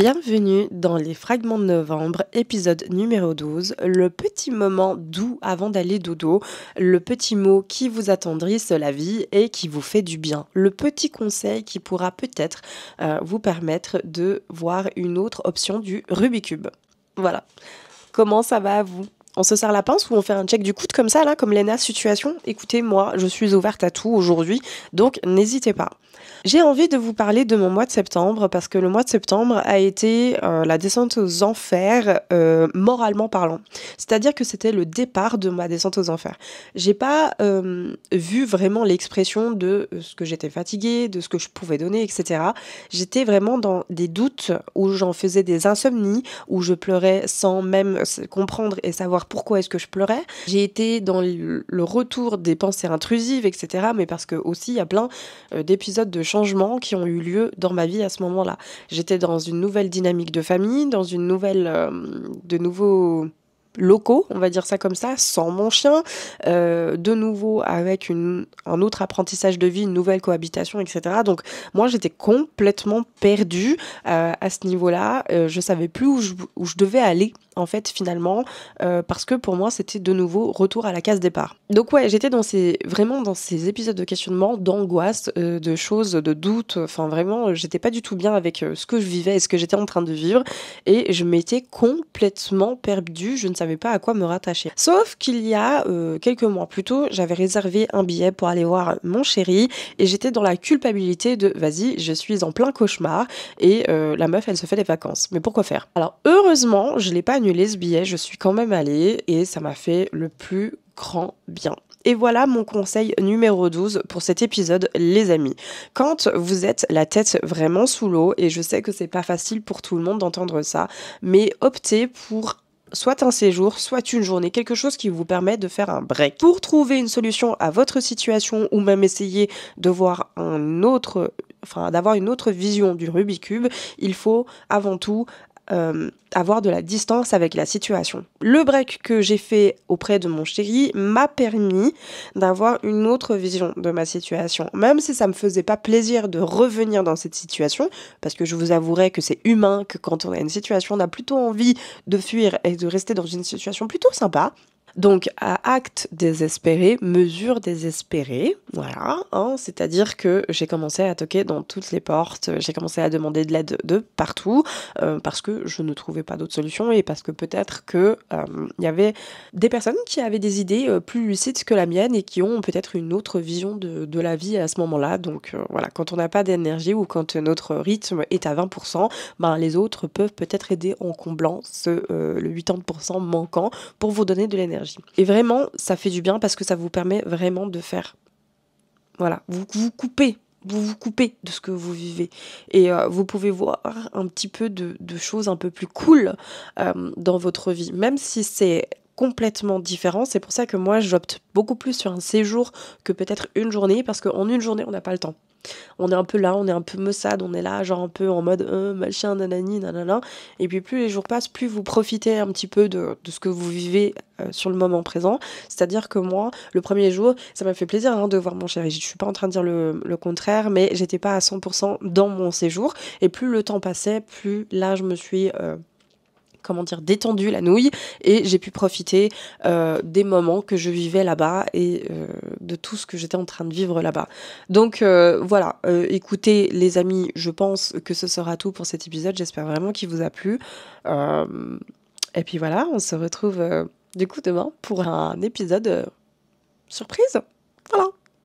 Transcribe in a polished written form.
Bienvenue dans les Fragments de Novembre, épisode numéro 12, le petit moment doux avant d'aller dodo, le petit mot qui vous attendrisse la vie et qui vous fait du bien, le petit conseil qui pourra peut-être vous permettre de voir une autre option du Rubik's Cube. Voilà. Comment ça va à vous ? On se serre la pince ou on fait un check du coude comme ça, là, comme Lena situation ? Écoutez, moi, je suis ouverte à tout aujourd'hui, donc n'hésitez pas. J'ai envie de vous parler de mon mois de septembre parce que le mois de septembre a été la descente aux enfers moralement parlant. C'est-à-dire que c'était le départ de ma descente aux enfers. J'ai pas vu vraiment l'expression de ce que j'étais fatiguée, de ce que je pouvais donner, etc. J'étais vraiment dans des doutes où j'en faisais des insomnies, où je pleurais sans même comprendre et savoir pourquoi est-ce que je pleurais. J'ai été dans le retour des pensées intrusives, etc. Mais parce que aussi il y a plein d'épisodes de changements qui ont eu lieu dans ma vie à ce moment-là. J'étais dans une nouvelle dynamique de famille, dans une nouvelle, de nouveaux locaux, on va dire ça comme ça, sans mon chien, de nouveau avec un autre apprentissage de vie, une nouvelle cohabitation, etc. Donc moi j'étais complètement perdue à ce niveau-là. Je savais plus où je devais aller en fait finalement parce que pour moi c'était de nouveau retour à la case départ. Donc ouais, j'étais vraiment dans ces épisodes de questionnement, d'angoisse, de choses, de doutes, enfin vraiment j'étais pas du tout bien avec ce que je vivais et ce que j'étais en train de vivre et je m'étais complètement perdue, je ne savais pas à quoi me rattacher. Sauf qu'il y a quelques mois plus tôt, j'avais réservé un billet pour aller voir mon chéri et j'étais dans la culpabilité de vas-y, je suis en plein cauchemar et la meuf elle se fait des vacances. Mais pourquoi faire ? Alors heureusement, je l'ai pas annulé ce billet, je suis quand même allée et ça m'a fait le plus grand bien. Et voilà mon conseil numéro 12 pour cet épisode, les amis. Quand vous êtes la tête vraiment sous l'eau, et je sais que c'est pas facile pour tout le monde d'entendre ça, mais optez pour soit un séjour, soit une journée, quelque chose qui vous permet de faire un break. Pour trouver une solution à votre situation ou même essayer de voir d'avoir une autre vision du Rubik's Cube, il faut avant tout avoir de la distance avec la situation. Le break que j'ai fait auprès de mon chéri m'a permis d'avoir une autre vision de ma situation. Même si ça me faisait pas plaisir de revenir dans cette situation, parce que je vous avouerai que c'est humain, que quand on a une situation, on a plutôt envie de fuir et de rester dans une situation plutôt sympa. Donc, à acte désespéré, mesure désespérée, voilà, hein, c'est-à-dire que j'ai commencé à toquer dans toutes les portes, j'ai commencé à demander de l'aide de partout, parce que je ne trouvais pas d'autre solution et parce que peut-être que y avait des personnes qui avaient des idées plus lucides que la mienne et qui ont peut-être une autre vision de la vie à ce moment-là. Donc voilà, quand on n'a pas d'énergie ou quand notre rythme est à 20%, ben, les autres peuvent peut-être aider en comblant le 80% manquant pour vous donner de l'énergie. Et vraiment, ça fait du bien parce que ça vous permet vraiment de faire... Voilà, vous vous coupez de ce que vous vivez. Et vous pouvez voir un petit peu de choses un peu plus cool dans votre vie. Même si c'est complètement différent, c'est pour ça que moi, j'opte beaucoup plus sur un séjour que peut-être une journée, parce qu'en une journée, on n'a pas le temps. On est un peu là, on est un peu maussade, on est là genre un peu en mode machin, nanani, nanana. Et puis plus les jours passent, plus vous profitez un petit peu de ce que vous vivez sur le moment présent. C'est-à-dire que moi, le premier jour, ça m'a fait plaisir de voir mon chéri. Je suis pas en train de dire le contraire, mais j'étais pas à 100% dans mon séjour. Et plus le temps passait, plus là je me suis... détendu la nouille et j'ai pu profiter des moments que je vivais là-bas et de tout ce que j'étais en train de vivre là-bas. Donc voilà, écoutez les amis, je pense que ce sera tout pour cet épisode, j'espère vraiment qu'il vous a plu. Et puis voilà, on se retrouve du coup demain pour un épisode surprise. Voilà.